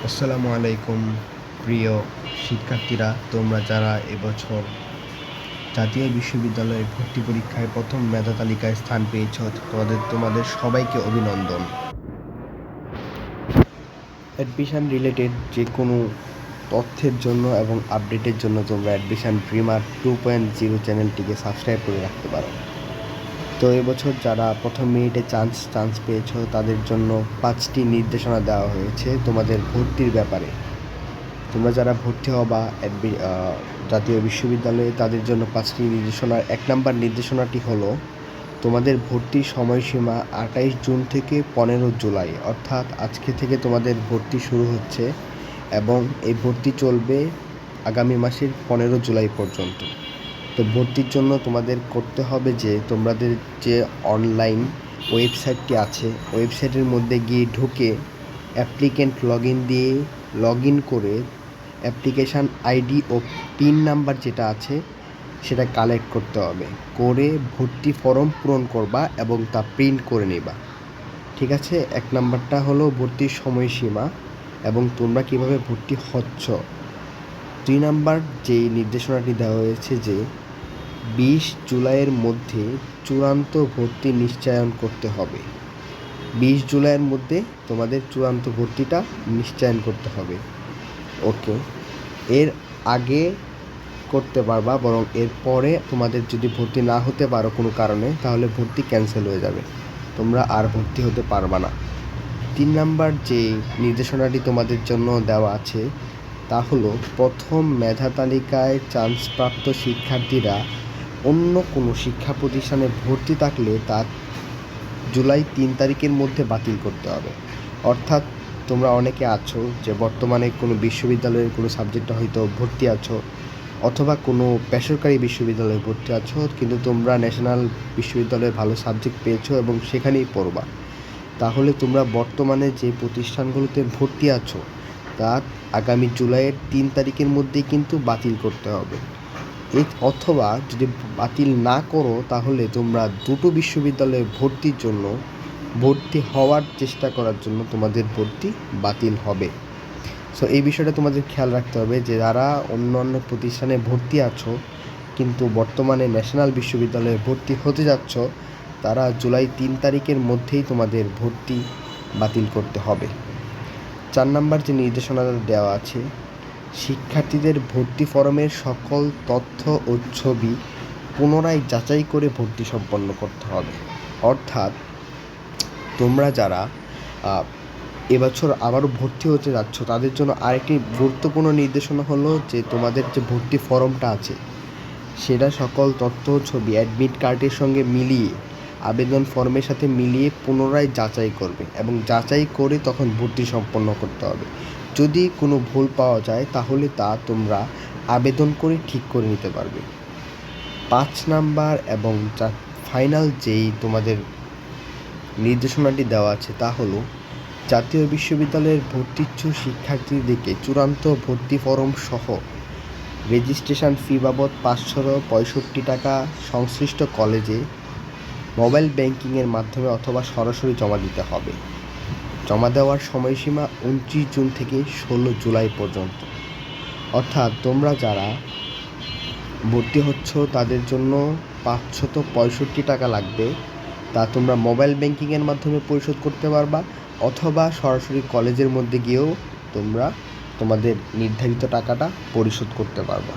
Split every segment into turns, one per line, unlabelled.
আসসালামু আলাইকুম প্রিয় শিক্ষার্থীরা, তোমরা যারা এবছর জাতীয় বিশ্ববিদ্যালয়ে ভর্তি পরীক্ষায় প্রথম মেধা তালিকায় স্থান পেয়েছ, তোমাদের সবাইকে অভিনন্দন। অ্যাডমিশন রিলেটেড যে কোনো তথ্যের জন্য এবং আপডেটের জন্য তোমরা অ্যাডমিশন ড্রিমার 2.0 চ্যানেলটিকে সাবস্ক্রাইব করে রাখতে পারো। তো এবছর যারা প্রথম মিনিটে চান্স পেয়েছ তাদের জন্য 5টি নির্দেশনা দেওয়া হয়েছে তোমাদের ভর্তির ব্যাপারে। তোমরা যারা ভর্তি হবা জাতীয় বিশ্ববিদ্যালয়ে তাদের জন্য 5টি নির্দেশনার 1 নম্বর নির্দেশনাটি হলো তোমাদের ভর্তির সময়সীমা 28 জুন থেকে 15 জুলাই, অর্থাৎ আজকে থেকে তোমাদের ভর্তি শুরু হচ্ছে এবং এই ভর্তি চলবে আগামী মাসের 15 জুলাই পর্যন্ত। তো ভর্তির জন্য তোমাদের করতে হবে যে তোমাদের যে অনলাইন ওয়েবসাইটটি আছে ওয়েবসাইটের মধ্যে গিয়ে ঢুকে অ্যাপ্লিকেন্ট লগ ইন করে অ্যাপ্লিকেশান আইডি ও পিন নাম্বার যেটা আছে সেটা কালেক্ট করতে হবে, করে ভর্তি ফর্ম পূরণ করবা এবং তা প্রিন্ট করে নেবা। ঠিক আছে, 1 নাম্বারটা হলো ভর্তির সময়সীমা এবং তোমরা কিভাবে ভর্তি হচ্ছ। 2 নাম্বার যেই নির্দেশনাটি দেওয়া হয়েছে যে 20 জুলাইয়ের মধ্যে চূড়ান্ত ভর্তি নিশ্চয়ন করতে হবে। 20 জুলাইয়ের মধ্যে তোমাদের চূড়ান্ত ভর্তিটা নিশ্চয়ন করতে হবে। ওকে, এর আগে করতে পারবা, বরং এর পরে তোমাদের যদি ভর্তি না হতে পারো কোনো কারণে তাহলে ভর্তি ক্যান্সেল হয়ে যাবে, তোমরা আর ভর্তি হতে পারবা না। 3 নাম্বার যে নির্দেশনাটি তোমাদের জন্য দেওয়া আছে তা হলো প্রথম মেধা তালিকায় চান্সপ্রাপ্ত শিক্ষার্থীরা অন্য কোনো শিক্ষা প্রতিষ্ঠানে ভর্তি থাকলে তা জুলাই 3 তারিখের মধ্যে বাতিল করতে হবে। অর্থাৎ তোমরা অনেকে আছো যে বর্তমানে কোনো বিশ্ববিদ্যালয়ের কোনো সাবজেক্টে হয়তো ভর্তি আছো অথবা কোনো বেসরকারি বিশ্ববিদ্যালয়ে ভর্তি আছো, কিন্তু তোমরা ন্যাশনাল বিশ্ববিদ্যালয়ে ভালো সাবজেক্ট পেয়েছো এবং সেখানেই পড়বা। তাহলে তোমরা বর্তমানে যে প্রতিষ্ঠানগুলোতে ভর্তি আছো তা আগামী জুলাইয়ের 3 তারিখের মধ্যেই কিন্তু বাতিল করতে হবে। অথবা যদি বাতিল না করো তাহলে তোমরা দুটো বিশ্ববিদ্যালয়ে ভর্তি হওয়ার চেষ্টা করার জন্য তোমাদের ভর্তি বাতিল হবে। সো এই বিষয়টা তোমাদের খেয়াল রাখতে হবে যে যারা অন্য অন্য প্রতিষ্ঠানে ভর্তি আছো কিন্তু বর্তমানে ন্যাশনাল বিশ্ববিদ্যালয়ে ভর্তি হতে যাচ্ছ, তারা জুলাই 3 তারিখের মধ্যেই তোমাদের ভর্তি বাতিল করতে হবে। 4 নাম্বার যে নির্দেশনাটা দেওয়া আছে, শিক্ষার্থীদের ভর্তি ফরমের সকল তথ্য ও ছবি পুনরায় যাচাই করে ভর্তি সম্পন্ন করতে হবে। অর্থাৎ তোমরা যারা এবছর আবারও ভর্তি হতে যাচ্ছ তাদের জন্য আরেকটি গুরুত্বপূর্ণ নির্দেশনা হলো যে তোমাদের যে ভর্তি ফর্মটা আছে সেটা সকল তথ্য ছবি অ্যাডমিট কার্ডের সঙ্গে মিলিয়ে আবেদন ফর্মের সাথে মিলিয়ে পুনরায় যাচাই করবে এবং যাচাই করে তখন ভর্তি সম্পন্ন করতে হবে। যদি কোনো ভুল পাওয়া যায় তাহলে তা তোমরা আবেদন করে ঠিক করে নিতে পারবে। 5 নাম্বার এবং ফাইনাল যেই তোমাদের নির্দেশনাটি দেওয়া আছে তা হলো জাতীয় বিশ্ববিদ্যালয়ের ভর্তিচ্ছু শিক্ষার্থীদেরকে চূড়ান্ত ভর্তি ফরম সহ রেজিস্ট্রেশন ফি বাবদ 565 টাকা সংশ্লিষ্ট কলেজে মোবাইল ব্যাংকিংয়ের মাধ্যমে অথবা সরাসরি জমা দিতে হবে। জমা দেওয়ার সময়সীমা 29 জুন থেকে 16 জুলাই পর্যন্ত। অর্থাৎ তোমরা যারা ভর্তি হচ্ছ তাদের জন্য 565 টাকা লাগবে, তা তোমরা মোবাইল ব্যাংকিংয়ের মাধ্যমে পরিশোধ করতে পারবা অথবা সরাসরি কলেজের মধ্যে গিয়েও তোমরা তোমাদের নির্ধারিত টাকাটা পরিশোধ করতে পারবা।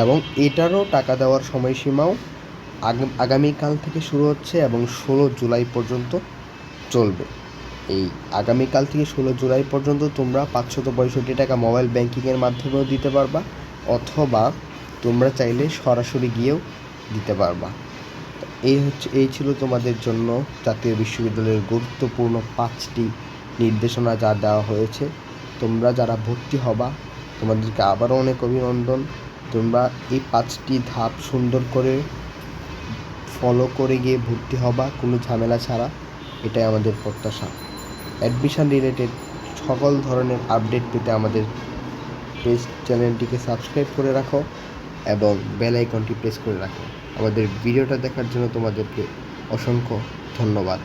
এবং এটারও টাকা দেওয়ার সময়সীমাও আগামীকাল থেকে শুরু হচ্ছে এবং 16 জুলাই পর্যন্ত চলবে। এই আগামীকাল থেকে 16 জুলাই পর্যন্ত তোমরা 565 টাকা মোবাইল ব্যাংকিংয়ের মাধ্যমেও দিতে পারবা অথবা তোমরা চাইলে সরাসরি গিয়েও দিতে পারবা। এই ছিল তোমাদের জন্য জাতীয় বিশ্ববিদ্যালয়ের গুরুত্বপূর্ণ 5টি নির্দেশনা যা দেওয়া হয়েছে। তোমরা যারা ভর্তি হবা তোমাদেরকে আবারও অনেক অভিনন্দন। তোমরা এই 5টি ধাপ সুন্দর করে ফলো করে গিয়ে ভর্তি হবা কোনো ঝামেলা ছাড়া, এটাই আমাদের প্রত্যাশা। অ্যাডমিশন রিলেটেড সকল ধরনের আপডেট পেতে আমাদের চ্যানেলটিকে সাবস্ক্রাইব করে রাখো এবং বেল আইকনটি প্রেস করে রাখো। আমাদের ভিডিওটা দেখার জন্য তোমাদেরকে অসংখ্য ধন্যবাদ।